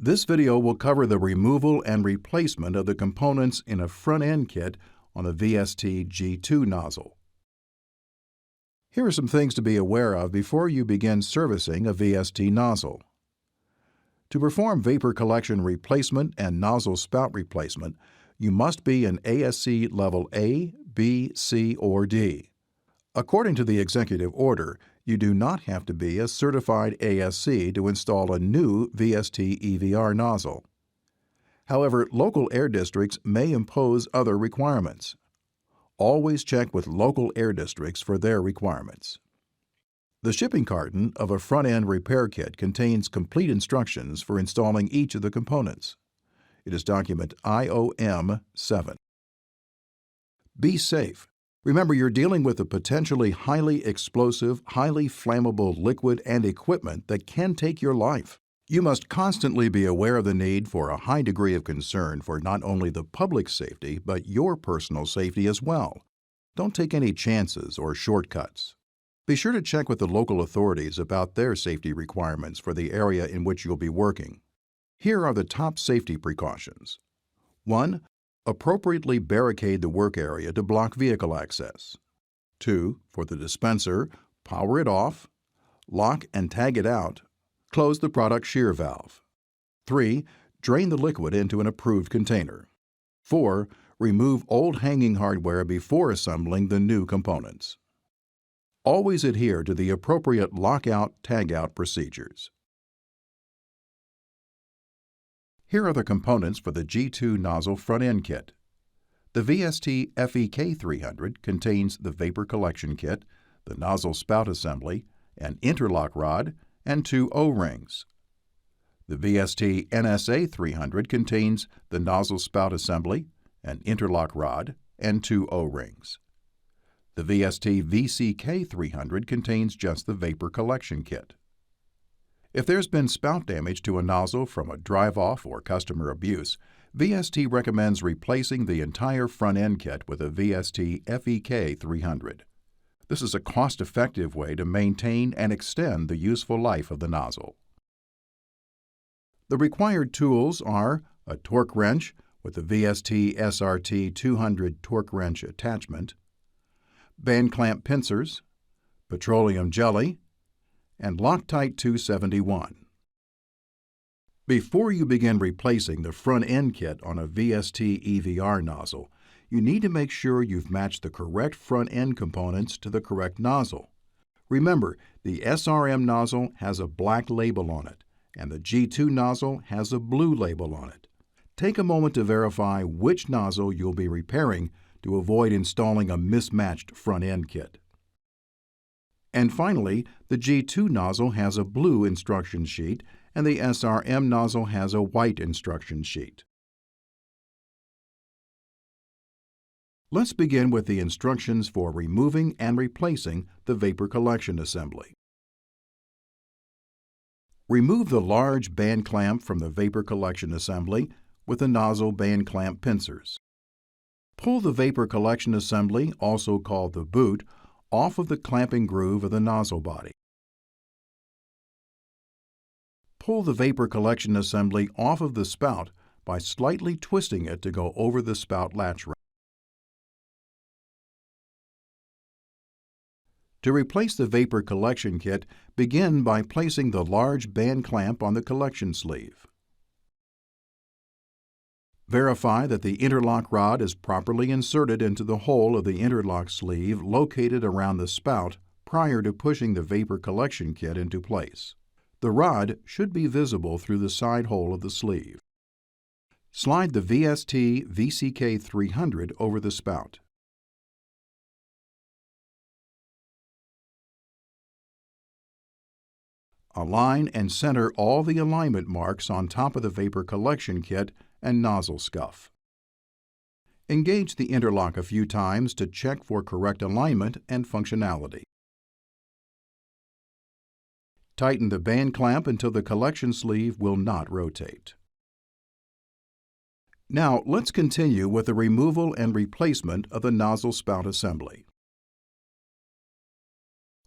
This video will cover the removal and replacement of the components in a front-end kit on a VST G2 nozzle. Here are some things to be aware of before you begin servicing a VST nozzle. To perform vapor collection replacement and nozzle spout replacement, you must be an ASC level A, B, C, or D. According to the executive order, you do not have to be a certified ASC to install a new VST EVR nozzle. However, local air districts may impose other requirements. Always check with local air districts for their requirements. The shipping carton of a front-end repair kit contains complete instructions for installing each of the components. It is document IOM 7. Be safe. Remember, you're dealing with a potentially highly explosive, highly flammable liquid and equipment that can take your life. You must constantly be aware of the need for a high degree of concern for not only the public safety, but your personal safety as well. Don't take any chances or shortcuts. Be sure to check with the local authorities about their safety requirements for the area in which you'll be working. Here are the top safety precautions. 1. Appropriately barricade the work area to block vehicle access. 2. For the dispenser, power it off, lock and tag it out, close the product shear valve. 3. Drain the liquid into an approved container. 4. Remove old hanging hardware before assembling the new components. Always adhere to the appropriate lockout-tagout procedures. Here are the components for the G2 nozzle front-end kit. The VST FEK300 contains the vapor collection kit, the nozzle spout assembly, an interlock rod, and 2 O-rings. The VST NSA300 contains the nozzle spout assembly, an interlock rod, and 2 O-rings. The VST VCK300 contains just the vapor collection kit. If there's been spout damage to a nozzle from a drive-off or customer abuse, VST recommends replacing the entire front-end kit with a VST FEK300. This is a cost-effective way to maintain and extend the useful life of the nozzle. The required tools are a torque wrench with the VST SRT 200 torque wrench attachment, band clamp pincers, petroleum jelly, and Loctite 271. Before you begin replacing the front-end kit on a VST EVR nozzle, you need to make sure you've matched the correct front-end components to the correct nozzle. Remember, the SRM nozzle has a black label on it, and the G2 nozzle has a blue label on it. Take a moment to verify which nozzle you'll be repairing to avoid installing a mismatched front-end kit. And finally, the G2 nozzle has a blue instruction sheet and the SRM nozzle has a white instruction sheet. Let's begin with the instructions for removing and replacing the vapor collection assembly. Remove the large band clamp from the vapor collection assembly with the nozzle band clamp pincers. Pull the vapor collection assembly, also called the boot, off of the clamping groove of the nozzle body. Pull the vapor collection assembly off of the spout by slightly twisting it to go over the spout latch ring. To replace the vapor collection kit, begin by placing the large band clamp on the collection sleeve. Verify that the interlock rod is properly inserted into the hole of the interlock sleeve located around the spout prior to pushing the vapor collection kit into place. The rod should be visible through the side hole of the sleeve. Slide the VST VCK300 over the spout. Align and center all the alignment marks on top of the vapor collection kit and nozzle scuff. Engage the interlock a few times to check for correct alignment and functionality. Tighten the band clamp until the collection sleeve will not rotate. Now let's continue with the removal and replacement of the nozzle spout assembly.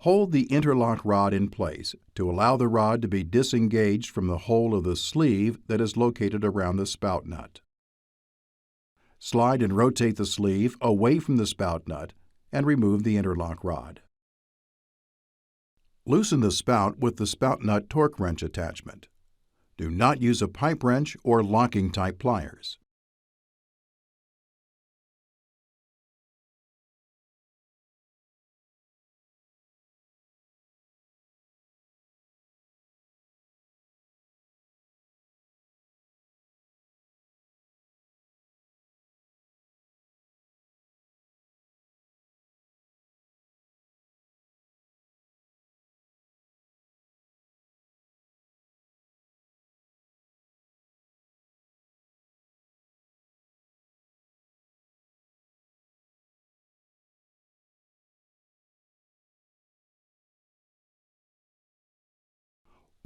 Hold the interlock rod in place to allow the rod to be disengaged from the hole of the sleeve that is located around the spout nut. Slide and rotate the sleeve away from the spout nut and remove the interlock rod. Loosen the spout with the spout nut torque wrench attachment. Do not use a pipe wrench or locking type pliers.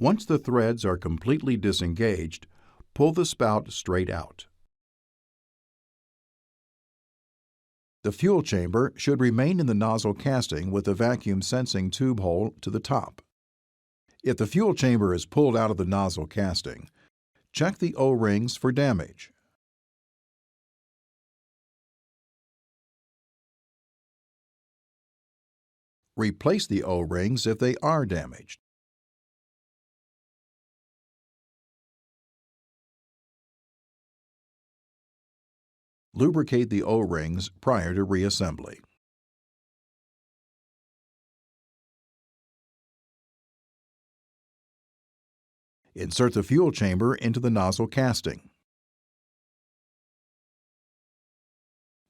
Once the threads are completely disengaged, pull the spout straight out. The fuel chamber should remain in the nozzle casting with the vacuum sensing tube hole to the top. If the fuel chamber is pulled out of the nozzle casting, check the O-rings for damage. Replace the O-rings if they are damaged. Lubricate the O-rings prior to reassembly. Insert the fuel chamber into the nozzle casting.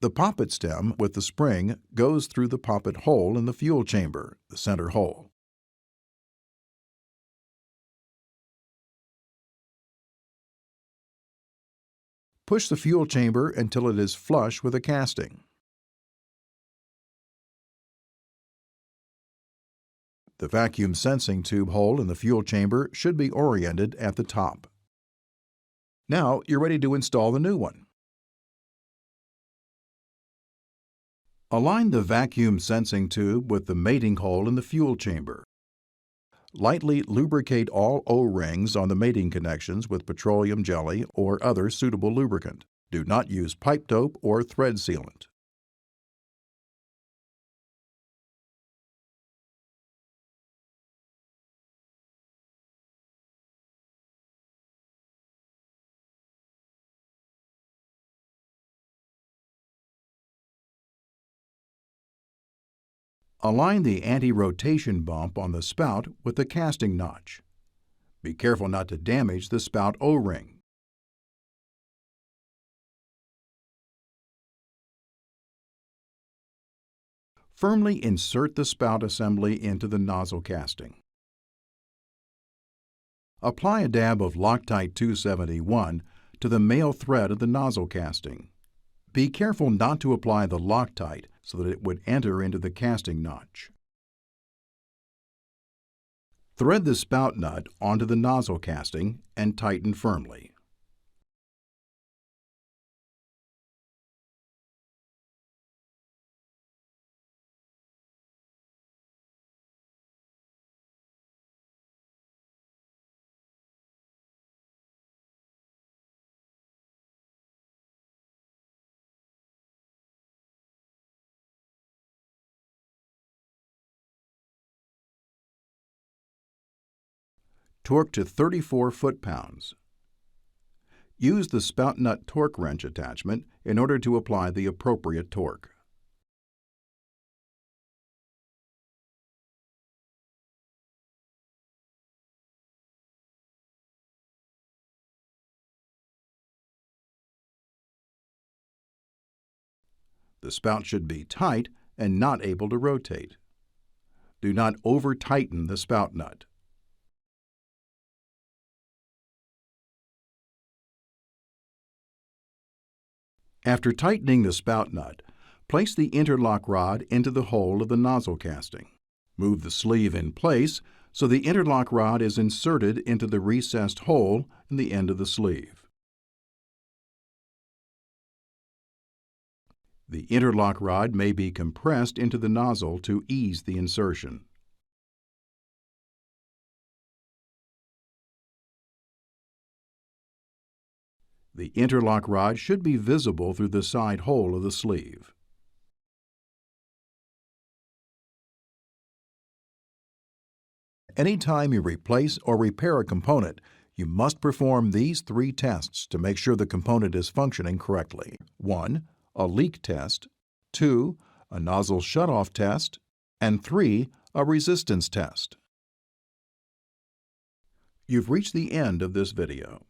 The poppet stem with the spring goes through the poppet hole in the fuel chamber, the center hole. Push the fuel chamber until it is flush with the casting. The vacuum sensing tube hole in the fuel chamber should be oriented at the top. Now you're ready to install the new one. Align the vacuum sensing tube with the mating hole in the fuel chamber. Lightly lubricate all O-rings on the mating connections with petroleum jelly or other suitable lubricant. Do not use pipe dope or thread sealant. Align the anti-rotation bump on the spout with the casting notch. Be careful not to damage the spout O-ring. Firmly insert the spout assembly into the nozzle casting. Apply a dab of Loctite 271 to the male thread of the nozzle casting. Be careful not to apply the Loctite so that it would enter into the casting notch. Thread the spout nut onto the nozzle casting and tighten firmly. Torque to 34 foot-pounds. Use the spout nut torque wrench attachment in order to apply the appropriate torque. The spout should be tight and not able to rotate. Do not over-tighten the spout nut. After tightening the spout nut, place the interlock rod into the hole of the nozzle casting. Move the sleeve in place so the interlock rod is inserted into the recessed hole in the end of the sleeve. The interlock rod may be compressed into the nozzle to ease the insertion. The interlock rod should be visible through the side hole of the sleeve. Anytime you replace or repair a component, you must perform these 3 tests to make sure the component is functioning correctly. 1. A leak test. 2. A nozzle shutoff test. And 3. A resistance test. You've reached the end of this video.